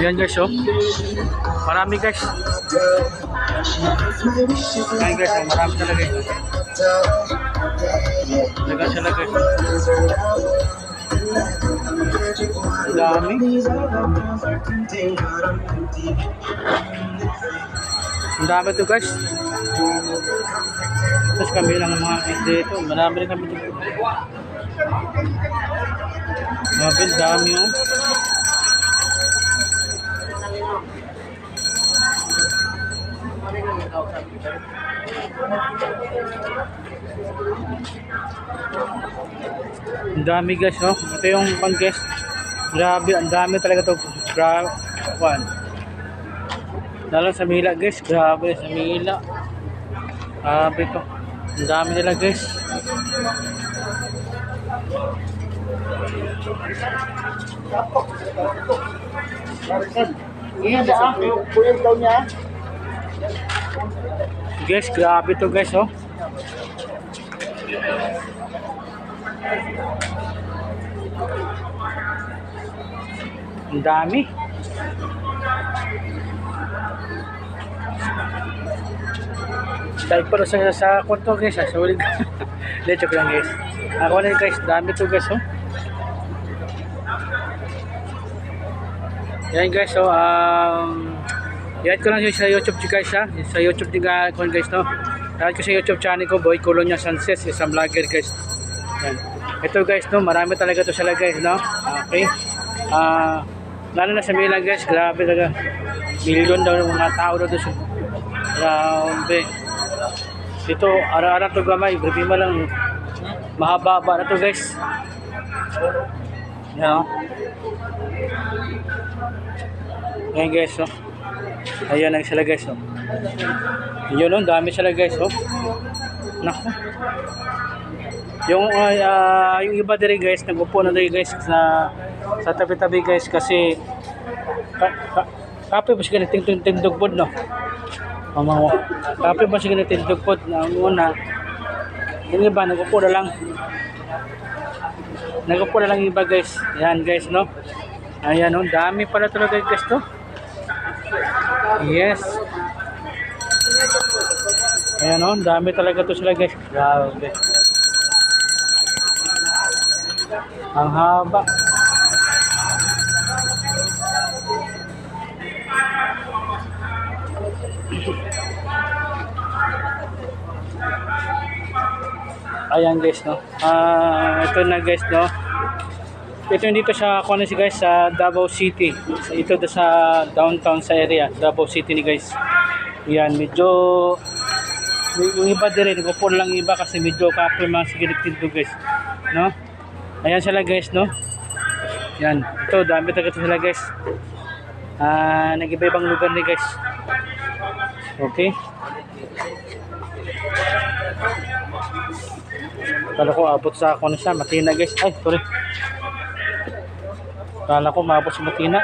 Ayan guys, oh. Marami guys. Ayan guys, oh. Marami talaga guys. Talaga sila guys. Ang dami. Ang dami to guys. Tapos kami lang mga dito. Marami rin kami dito. Grabe, dami oh. Ang dami guys, no? Ito yung pang guys. Grabe, ang dami talaga to. Grabe. Lalo sa Mila guys. Grabe sa Mila. Grabe to. Ang dami nila guys. Guys, grabe to guys, oh. Ang dami. Dahil pala sa kwarto guys, sa ulit. Lecho ko lang guys. Ako na guys, dami to guys, oh. Yan guys, so i-add ko lang sa YouTube guys ha. Sa YouTube din ko guys, no. I-add ko sa YouTube channel ko, Boy Colonia Sanchez, isang vlogger guys. Yan. Ito guys, no, marami talaga to sila guys, no. Okay. Lalo na sa Mila guys, grabe talaga. Milyon daw ng mga tao daw doon. Grabe. Dito, ara-ara to gamay, grabe mo lang. Mahaba-haba na to guys. Yan, no. Ayan guys, oh. Ayan ang sila guys, oh. Yun, oh, dami sila guys, oh. Naku. Yung iba diri guys, nag-upo na diri guys sa tabi-tabi guys kasi kape ba siya tindugpod, no? Kape ba siya tindugpod na una. Yung iba nag-upo na lang. Nag-upo na lang iba guys. Ayan guys, no? Ayan, oh, dami pala talaga guys to. Yes. Ayan, oh, dami talaga to sila guys. Grabe. Ang haba. Ayan guys, no. Ito na guys, no. Ito dito sa kuno si guys sa Davao City. Ito sa downtown sa area, Davao City ni guys. Yan, medyo yung iba din nagpupon lang iba kasi medyo kapoy mga sigilid to guys, no? Ayan sila guys, no. Yan, ito dami talaga sila guys. Nag-iba-ibang lugar ni guys. Okay. Kala ko abot sa ako na siya, Matina guys. Ay, sorry. Kala ko maabot sa Matina.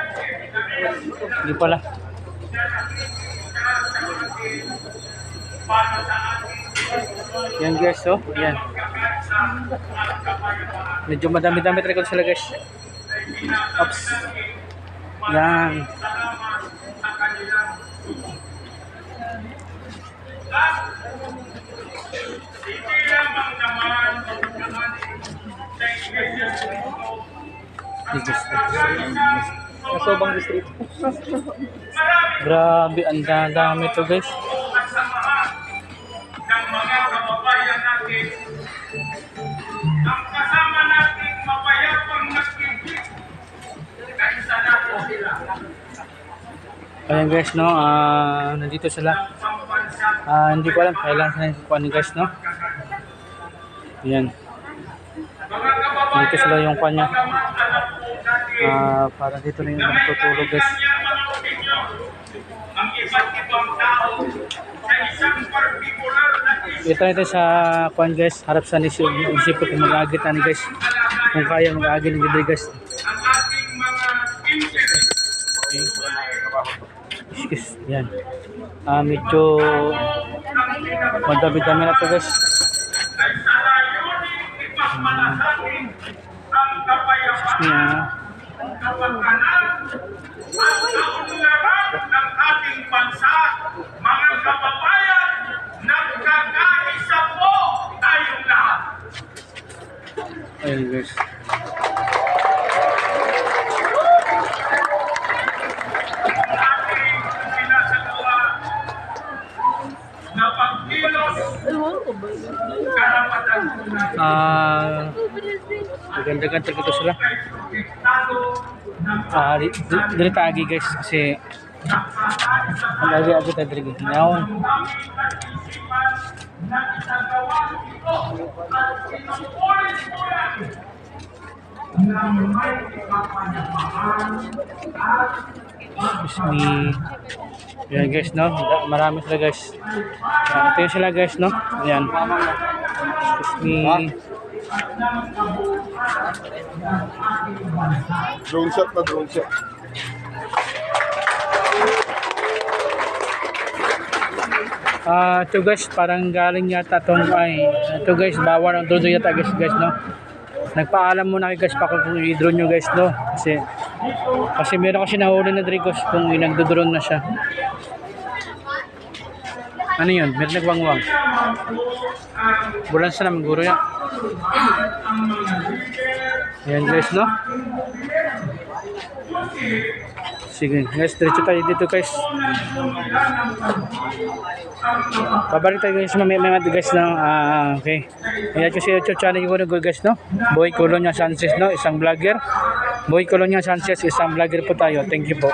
Hindi pala. Yan guys, oh. Yan. Medyo madami-dami talaga sila guys. Oops. Yan. Kasobang distrito. Grabe, ang dami to guys. Ng mga kababayan natin, ang kasama natin mapayapang nagkikip kaysa natin sila. Ayan guys, no, nandito sila. Hindi ko alam kailan sila yung guys, no. Ayan. Dito sila yung kanya. Para dito na yung matutulog guys. Ang iba't ibang tao sa isang partikular na Ito sa kwan guys, harap sa nisip kung mag-agit na guys. Kung kaya mag-agit ng gibay guys. ang ating mga interest. Okay. Excuse, yan. Medyo madami-dami na to guys. Ay sa layunin ipagmalasakin ang kapayapaan, kapakanan, at Ganda-ganda ito sila. Dili tagi guys kasi ang lagi tayo dili ginaon. Bismi. Yan guys, no? Marami sila guys. Yan, ito yung sila guys, no? Ayan. Bismi. Drone shot na drone shot. Ito guys, parang galing yata tong ito guys, bawal ang drone yata guys, no? Nagpaalam muna kay guys pa kung i-drone nyo guys, no? Kasi meron kasi nahuli na diri guys kung nagdo-drone na siya. Ano yun? Meron nagwangwang. Bulan sa naman guro yan. Ayan guys, no? Sige guys, diretso tayo dito guys. Pabalik tayo guys mamaya guys, no? Okay. Ayan kasi YouTube channel ko na guys, no? Boy Colonia Sanchez, no? Isang vlogger. Boy Colonia Sanchez, isang vlogger po tayo. Thank you po.